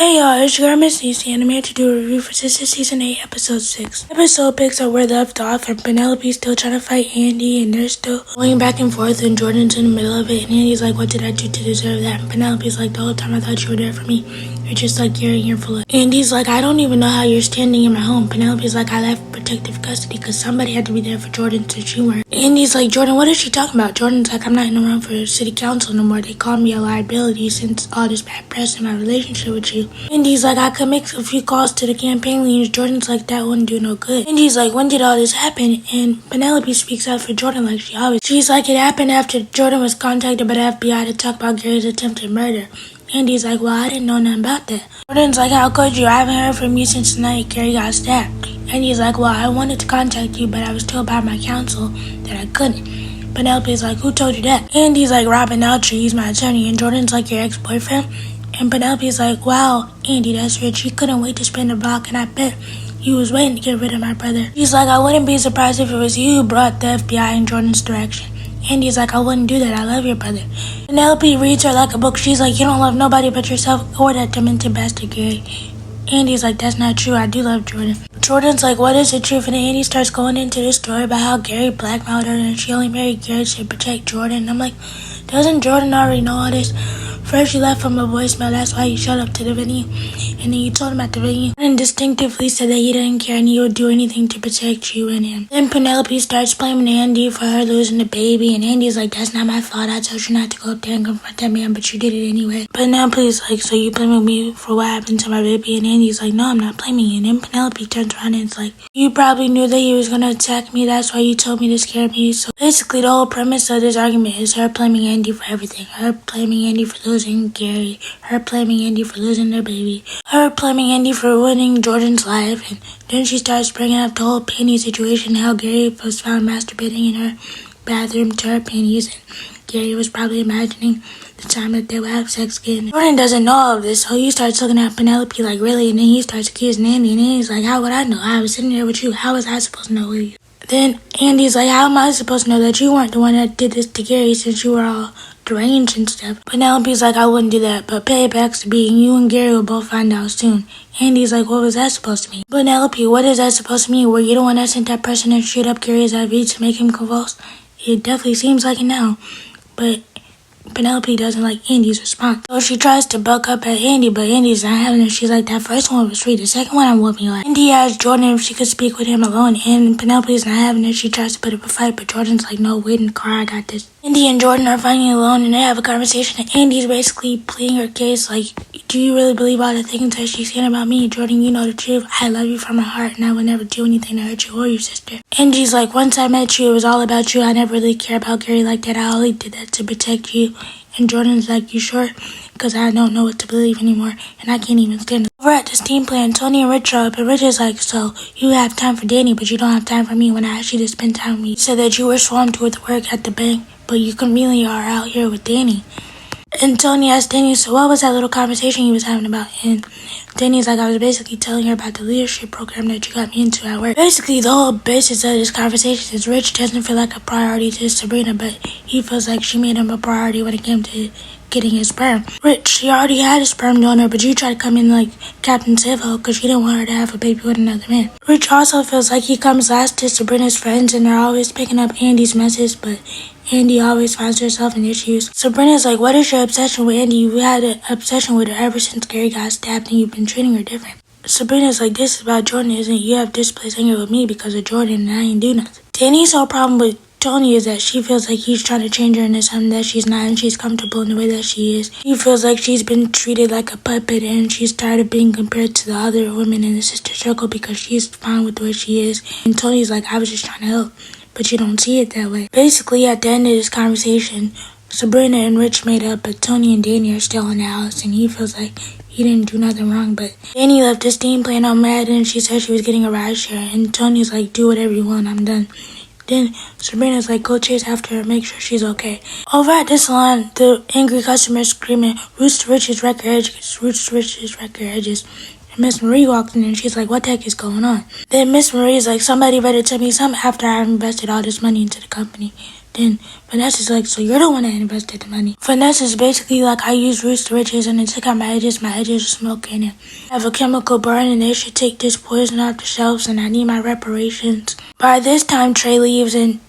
Hey y'all, it's your girl Missniecytv, and I'm here to do a review for Sistas Season 8, Episode 6. Episode picks up where they left off, and Penelope's still trying to fight Andy, and they're still going back and forth, and Jordan's in the middle of it, and Andy's like, what did I do to deserve that? And Penelope's like, the whole time I thought you were there for me. You're just like carrying your full. Andy's like, I don't even know how you're standing in my home. Penelope's like, I left protective custody because somebody had to be there for Jordan since you weren't. Andy's like, Jordan, what is she talking about? Jordan's like, I'm not in the room for city council no more. They called me a liability since all this bad press in my relationship with you. Andy's like, I could make a few calls to the campaign leaders. Jordan's like, that wouldn't do no good. Andy's like, when did all this happen? And Penelope speaks out for Jordan like she always. She's like, it happened after Jordan was contacted by the FBI to talk about Gary's attempted murder. Andy's like, well, I didn't know nothing about that. Jordan's like, how could you? I haven't heard from you since the night Gary got stabbed. Andy's like, well, I wanted to contact you, but I was told by my counsel that I couldn't. Penelope's like, who told you that? Andy's like, Robin Altry, he's my attorney. And Jordan's like, your ex-boyfriend? And Penelope's like, wow, Andy, that's rich. He couldn't wait to spin the block, and I bet he was waiting to get rid of my brother. He's like, I wouldn't be surprised if it was you who brought the FBI in Jordan's direction. Andy's like, I wouldn't do that. I love your brother. Penelope reads her like a book. She's like, you don't love nobody but yourself or that demented bastard Gary. Andy's like, that's not true. I do love Jordan. Jordan's like, what is the truth? And Andy starts going into this story about how Gary blackmailed her and she only married Gary to protect Jordan. And I'm like, doesn't Jordan already know all this? First you left from a voicemail, that's why you showed up to the venue. And then you told him at the venue and distinctively said that he didn't care and he would do anything to protect you and him. Then Penelope starts blaming Andy for her losing the baby, and Andy's like, that's not my fault. I told you not to go up there and confront that man, but you did it anyway. Penelope's like, so you blaming me for what happened to my baby? And Andy's like, no, I'm not blaming you. And then Penelope turns around and it's like, you probably knew that he was gonna attack me, that's why you told me to scare me. So basically the whole premise of this argument is her blaming Andy for everything. Her blaming Andy for losing Gary, her blaming Andy for losing their baby, her blaming Andy for ruining Jordan's life, and then she starts bringing up the whole panty situation, how Gary was found masturbating in her bathroom to her panties, and Gary was probably imagining the time that they would have sex again. Jordan doesn't know all of this, so he starts looking at Penelope like, really? And then he starts accusing Andy, and Andy's like, how would I know? I was sitting there with you. How was I supposed to know with you? Then Andy's like, how am I supposed to know that you weren't the one that did this to Gary since you were all deranged and stuff? Penelope's like, I wouldn't do that, but paybacks to being you and Gary will both find out soon. Andy's like, what was that supposed to mean? Penelope, what is that supposed to mean? Were you the one that sent that person to shoot up Gary's IV to make him convulse? It definitely seems like it now, but Penelope doesn't like Andy's response. So she tries to buck up at Andy, but Andy's not having it. She's like, that first one was free, the second one I'm whooping like. Andy asked Jordan if she could speak with him alone, and Penelope's not having it. She tries to put up a fight, but Jordan's like, no, wait in the car, I got this. Andy and Jordan are fighting alone, and they have a conversation, and Andy's basically pleading her case, like, do you really believe all the things that she's saying about me? Jordan, you know the truth. I love you from my heart, and I would never do anything to hurt you or your sister. Andy's like, once I met you, it was all about you. I never really cared about Gary like that. I only did that to protect you. And Jordan's like, you sure? Because I don't know what to believe anymore, and I can't even stand it. Over at the steam plant, Tony and Rich are up, and Rich is like, so you have time for Danny, but you don't have time for me when I asked you to spend time with me. You said that you were swamped with work at the bank, but you conveniently are out here with Danny. And Tony asked Danny, so what was that little conversation you was having about? And Danny's like, I was basically telling her about the leadership program that you got me into at work. Basically, the whole basis of this conversation is Rich doesn't feel like a priority to Sabrina, but he feels like she made him a priority when it came to getting his sperm. Rich, she already had a sperm donor, but you tried to come in like Captain Savo because you didn't want her to have a baby with another man. Rich also feels like he comes last to Sabrina's friends, and they're always picking up Andy's messes, but Andy always finds herself in issues. Sabrina's like, what is your obsession with Andy? You had an obsession with her ever since Gary got stabbed, and you've been treating her different. Sabrina's like, this is about Jordan, isn't it? You have displaced anger with me because of Jordan, and I ain't do nothing. Danny's whole problem with Tony is that she feels like he's trying to change her into something that she's not, and she's comfortable in the way that she is. He feels like she's been treated like a puppet, and she's tired of being compared to the other women in the sister circle because she's fine with the way she is. And Tony's like, I was just trying to help, but you don't see it that way. Basically, at the end of this conversation, Sabrina and Rich made up, but Tony and Danny are still in the house, and he feels like he didn't do nothing wrong. But Danny left the steam plant all mad, and she said she was getting a ride share, and Tony's like, do whatever you want, I'm done. Then Sabrina's like, go chase after her, make sure she's okay. Over at the salon, the angry customers screaming, Roots to Riches, record edges, Roots to Riches, record edges. And Miss Marie walked in and she's like, what the heck is going on? Then Miss Marie's like, somebody better tell me something after I've invested all this money into the company. Then Vanessa's like, so you're the one that invested the money. Vanessa's basically like, I used Roots to Riches and it took out my edges are smoking and I have a chemical burn and they should take this poison off the shelves and I need my reparations. By this time, Trey leaves and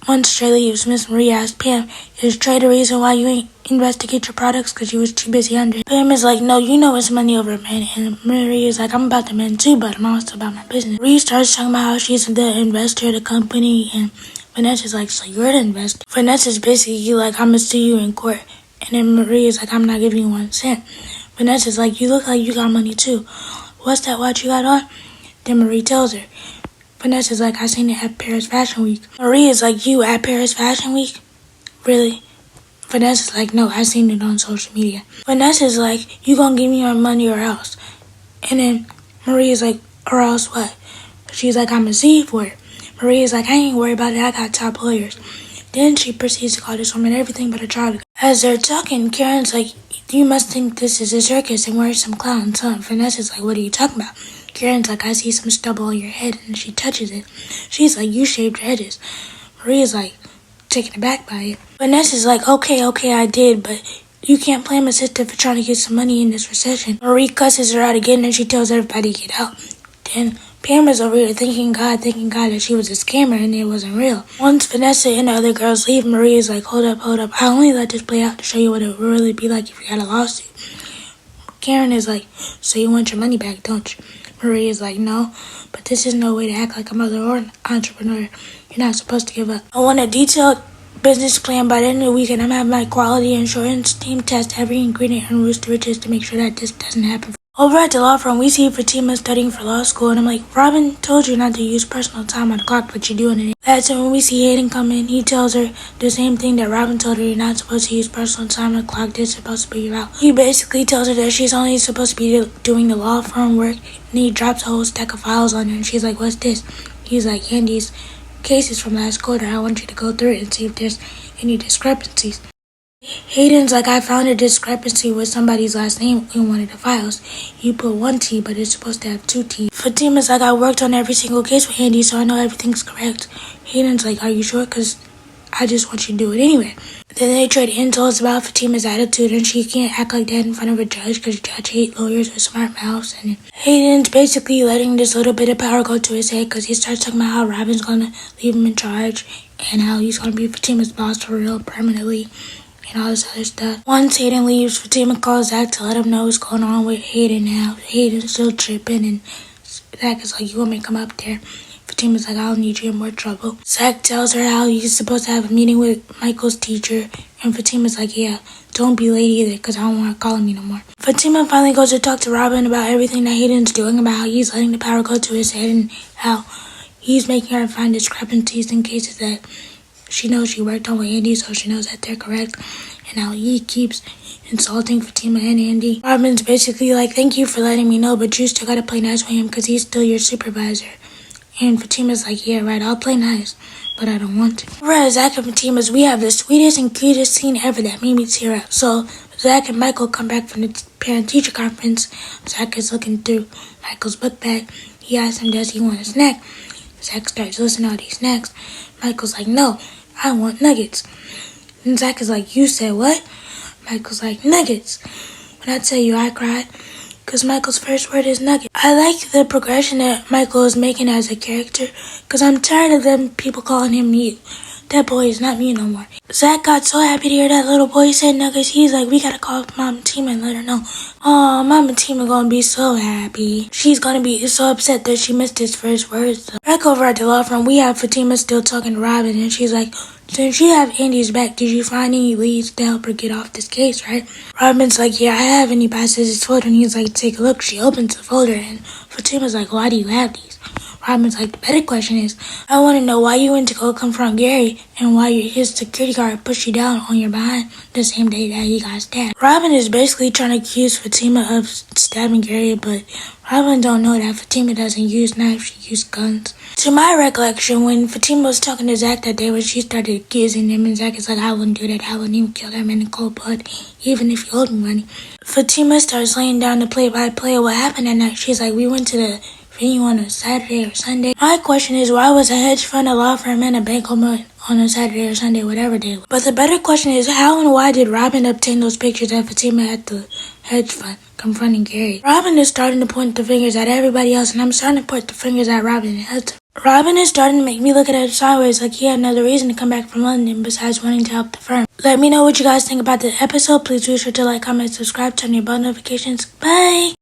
once Trey leaves, Miss Marie asks Pam, is Trey the reason why you ain't investigate your products because you was too busy under? Pam is like, no, you know it's money over men. And Marie is like, I'm about the men too, but I'm also about my business. Marie starts talking about how she's the investor of the company and Vanessa's like, so you're the investor. Vanessa's basically like, I'm gonna sue you in court. And then Marie is like, I'm not giving you 1 cent. Vanessa's like, you look like you got money too. What's that watch you got on? Then Marie tells her. Vanessa's like, I seen it at Paris Fashion Week. Marie is like, you at Paris Fashion Week? Really? Vanessa's like, no, I seen it on social media. Vanessa's like, you gonna give me your money or else? And then Marie is like, or else what? She's like, I'm gonna sue you for it. Marie is like, I ain't worried about it, I got top lawyers. Then she proceeds to call this woman everything but a child. As they're talking, Karen's like, you must think this is a circus and we're some clowns, huh? Vanessa's like, what are you talking about? Karen's like, I see some stubble on your head, and she touches it. She's like, you shaved your edges. Maria's like, taken aback by it. Vanessa's like, okay, I did, but you can't blame a sister for trying to get some money in this recession. Marie cusses her out again, and she tells everybody to get out. Then Pam is over here thanking God that she was a scammer and it wasn't real. Once Vanessa and the other girls leave, Marie is like, hold up. I only let this play out to show you what it would really be like if you had a lawsuit. Karen is like, so you want your money back, don't you? Marie is like, no, but this is no way to act like a mother or an entrepreneur. You're not supposed to give up. I want a detailed business plan by the end of the week, and I'm having my quality assurance team test every ingredient in Roots to Riches to make sure that this doesn't happen. Over at the law firm, we see Fatima studying for law school, and I'm like, Robin told you not to use personal time on the clock, but you're doing it. That's when we see Hayden come in. He tells her the same thing that Robin told her, you're not supposed to use personal time on the clock, this is supposed to be your out. He basically tells her that she's only supposed to be doing the law firm work, and he drops a whole stack of files on her, and she's like, what's this? He's like, Andy's cases from last quarter, I want you to go through it and see if there's any discrepancies. Hayden's like, I found a discrepancy with somebody's last name in one of the files. You put 1 T, but it's supposed to have 2 T. Fatima's like, I worked on every single case with Andy, so I know everything's correct. Hayden's like, are you sure? Because I just want you to do it anyway. Then they trade insults about Fatima's attitude, and she can't act like that in front of a judge because judge hate lawyers with smart mouths. And Hayden's basically letting this little bit of power go to his head because he starts talking about how Robin's going to leave him in charge and how he's going to be Fatima's boss for real permanently. And all this other stuff. Once Hayden leaves, Fatima calls Zach to let him know what's going on with Hayden now. Hayden's still tripping, and Zach is like, you want me to come up there? Fatima's like, I'll need you in more trouble. Zach tells her how he's supposed to have a meeting with Michael's teacher, and Fatima's like, yeah, don't be late either, because I don't want to call him no more. Fatima finally goes to talk to Robin about everything that Hayden's doing, about how he's letting the power go to his head, and how he's making her find discrepancies in cases that she knows she worked on with Andy, so she knows that they're correct. And how he keeps insulting Fatima and Andy. Robin's basically like, thank you for letting me know, but you still gotta play nice with him because he's still your supervisor. And Fatima's like, yeah, right, I'll play nice, but I don't want to. Over at Zach and Fatima's, we have the sweetest and cutest scene ever that made me tear up. So Zach and Michael come back from the parent-teacher conference. Zach is looking through Michael's book bag. He asks him, does he want a snack? Zach starts listening to all these snacks. Michael's like, no, I want nuggets. And Zach is like, you said what? Michael's like, nuggets. When I tell you I cried, because Michael's first word is nugget. I like the progression that Michael is making as a character, because I'm tired of them people calling him mute. That boy is not mute no more. Zach got so happy to hear that little boy said nuggets. He's like, we gotta call Mama Tima and let her know. Oh, Mama Tima gonna be so happy. She's gonna be so upset that she missed his first words. Back over at the law firm, we have Fatima still talking to Robin, and she's like, since you have Andy's back, did you find any leads to help her get off this case, right? Robin's like, yeah, I have. And he passes his folder, and he's like, take a look. She opens the folder, and Fatima's like, why do you have these? Robin's like, the better question is, I want to know why you went to go confront Gary and why his security guard pushed you down on your behind the same day that he got stabbed. Robin is basically trying to accuse Fatima of stabbing Gary, but Robin don't know that Fatima doesn't use knives, she uses guns. To my recollection, when Fatima was talking to Zach that day when she started accusing him, and Zach is like, I wouldn't do that, I wouldn't even kill that man in cold blood, even if you owed me money. Fatima starts laying down the play-by-play of what happened that night. She's like, we went to the venue on a Saturday or Sunday. My question is, why was a hedge fund, a law firm, and a bank on on a Saturday or Sunday, whatever day. But the better question is, how and why did Robin obtain those pictures of Fatima at the hedge fund confronting Gary? Robin is starting to point the fingers at everybody else, and I'm starting to point the fingers at Robin. Robin is starting to make me look at it sideways, like he had another reason to come back from London besides wanting to help the firm. Let me know what you guys think about the episode. Please be sure to like, comment, subscribe, turn your bell notifications. Bye!